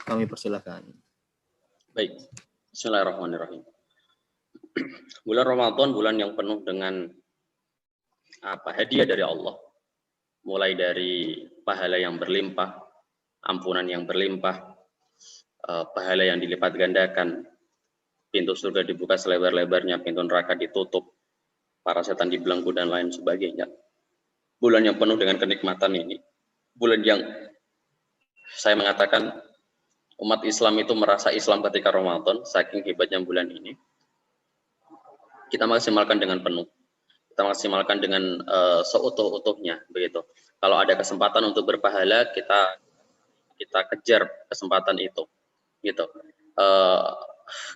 Kami persilahkan. Baik, bismillahirrahmanirrahim. Bulan Ramadan bulan yang penuh dengan hadiah dari Allah. Mulai dari pahala yang berlimpah, ampunan yang berlimpah, pahala yang dilipat gandakan, pintu surga dibuka selebar-lebarnya, pintu neraka ditutup, para setan dibelenggu dan lain sebagainya. Bulan yang penuh dengan kenikmatan ini, bulan yang saya mengatakan umat Islam itu merasa Islam ketika Ramadan, saking hebatnya bulan ini. Kita maksimalkan dengan penuh, kita maksimalkan dengan seutuh-utuhnya, begitu. Kalau ada kesempatan untuk berpahala, kita kejar kesempatan itu, gitu.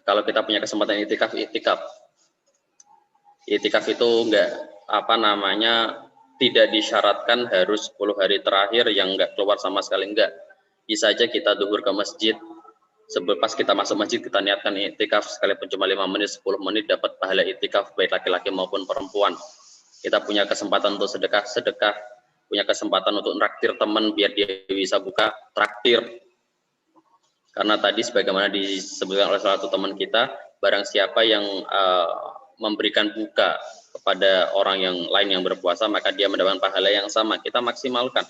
Kalau kita punya kesempatan itikaf itu tidak disyaratkan harus 10 hari terakhir yang enggak keluar sama sekali, enggak. Bisa aja kita duhur ke masjid, pas kita masuk masjid kita niatkan itikaf, sekalipun cuma 5 menit, 10 menit dapat pahala itikaf, baik laki-laki maupun perempuan. Kita punya kesempatan untuk sedekah, punya kesempatan untuk traktir teman biar dia bisa buka traktir. Karena tadi sebagaimana disebutkan oleh salah satu teman kita, barang siapa yang memberikan buka kepada orang yang lain yang berpuasa, maka dia mendapatkan pahala yang sama. Kita maksimalkan.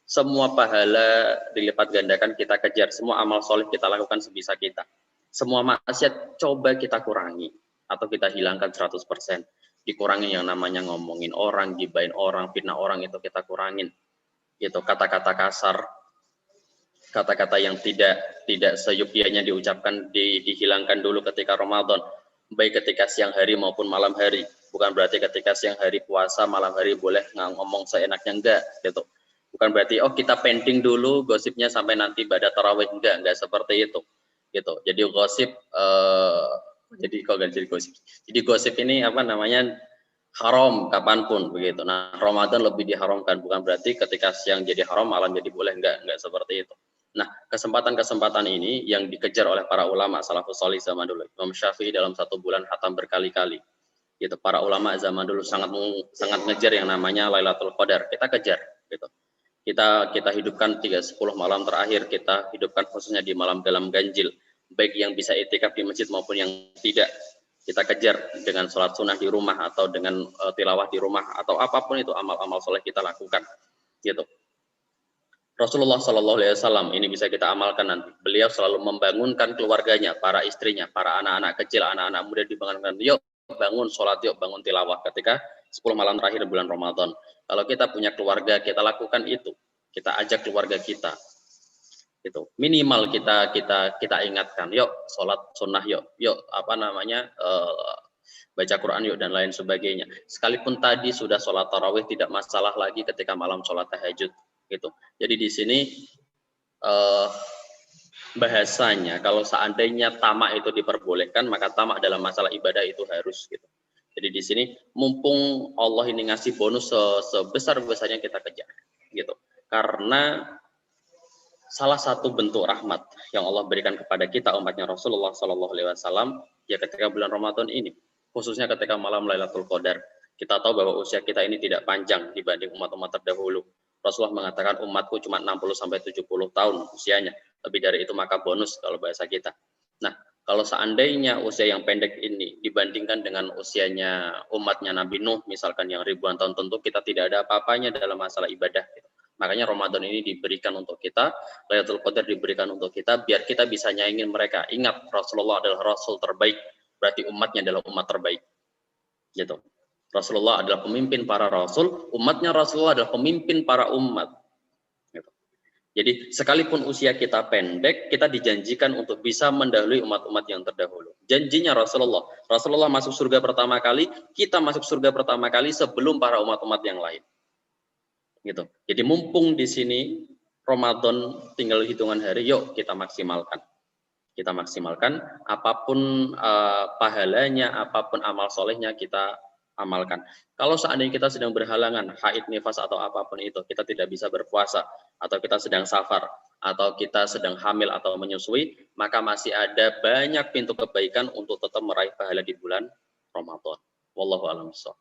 Semua pahala dilipat gandakan, kita kejar. Semua amal soleh kita lakukan sebisa kita. Semua maksiat coba kita kurangi atau kita hilangkan 100%. Dikurangin yang namanya ngomongin orang, gibain orang, fitnah orang, itu kita kurangin. Gitu, kata-kata kasar, kata-kata yang tidak seyukianya diucapkan, dihilangkan dulu ketika Ramadan, baik ketika siang hari maupun malam hari. Bukan berarti ketika siang hari puasa, malam hari boleh ngomong seenaknya, enggak, gitu. Bukan berarti kita pending dulu gosipnya sampai nanti ibadah tarawih, enggak seperti itu, gitu. Jadi gosip jadi gosip ini haram kapanpun, begitu. Nah, Ramadan lebih diharamkan, bukan berarti ketika siang jadi haram malam jadi boleh, enggak seperti itu. Nah, kesempatan-kesempatan ini yang dikejar oleh para ulama salafus salih zaman dulu. Imam Syafi'i dalam 1 bulan khatam berkali-kali. Gitu. Para ulama zaman dulu sangat ngejar yang namanya Lailatul Qadar. Kita kejar, gitu. Kita hidupkan 10 malam terakhir, kita hidupkan khususnya di malam dalam ganjil, baik yang bisa itikaf di masjid maupun yang tidak. Kita kejar dengan sholat sunnah di rumah atau dengan tilawah di rumah atau apapun itu amal-amal soleh kita lakukan, gitu. Rasulullah Shallallahu Alaihi Wasallam ini bisa kita amalkan nanti. Beliau selalu membangunkan keluarganya, para istrinya, para anak-anak kecil, anak-anak muda dibangunkan. Yuk bangun sholat, yuk bangun tilawah. Ketika 10 malam terakhir bulan Ramadan. Kalau kita punya keluarga, kita lakukan itu. Kita ajak keluarga kita. Gitu. Minimal kita ingatkan, yuk sholat sunnah, yuk baca Quran yuk dan lain sebagainya. Sekalipun tadi sudah sholat tarawih, tidak masalah lagi ketika malam sholat tahajud, gitu. Jadi di sini bahasanya kalau seandainya tamak itu diperbolehkan, maka tamak dalam masalah ibadah itu harus, gitu. Jadi di sini mumpung Allah ini ngasih bonus sebesar-besarnya, kita kejar, gitu. Karena salah satu bentuk rahmat yang Allah berikan kepada kita umatnya Rasulullah Shallallahu Alaihi Wasallam ya ketika bulan Ramadan ini, khususnya ketika malam Lailatul Qadar. Kita tahu bahwa usia kita ini tidak panjang dibanding umat-umat terdahulu. Rasulullah mengatakan umatku cuma 60-70 tahun usianya, lebih dari itu maka bonus kalau bahasa kita. Nah, kalau seandainya usia yang pendek ini dibandingkan dengan usianya umatnya Nabi Nuh misalkan yang ribuan tahun, tentu kita tidak ada apa-apanya dalam masalah ibadah. Makanya Ramadan ini diberikan untuk kita, Lailatul Qadar diberikan untuk kita, biar kita bisa nyaingin mereka. Ingat, Rasulullah adalah Rasul terbaik, berarti umatnya adalah umat terbaik. Gitu. Rasulullah adalah pemimpin para Rasul, umatnya Rasulullah adalah pemimpin para umat. Gitu. Jadi sekalipun usia kita pendek, kita dijanjikan untuk bisa mendahului umat-umat yang terdahulu. Janjinya Rasulullah masuk surga pertama kali, kita masuk surga pertama kali sebelum para umat-umat yang lain. Gitu. Jadi mumpung di sini Ramadan tinggal hitungan hari, yuk kita maksimalkan. Kita maksimalkan apapun pahalanya, apapun amal solehnya kita amalkan. Kalau seandainya kita sedang berhalangan, haid, nifas atau apapun itu, kita tidak bisa berpuasa, atau kita sedang safar, atau kita sedang hamil atau menyusui, maka masih ada banyak pintu kebaikan untuk tetap meraih pahala di bulan Ramadan. Wallahu a'lam bishawab.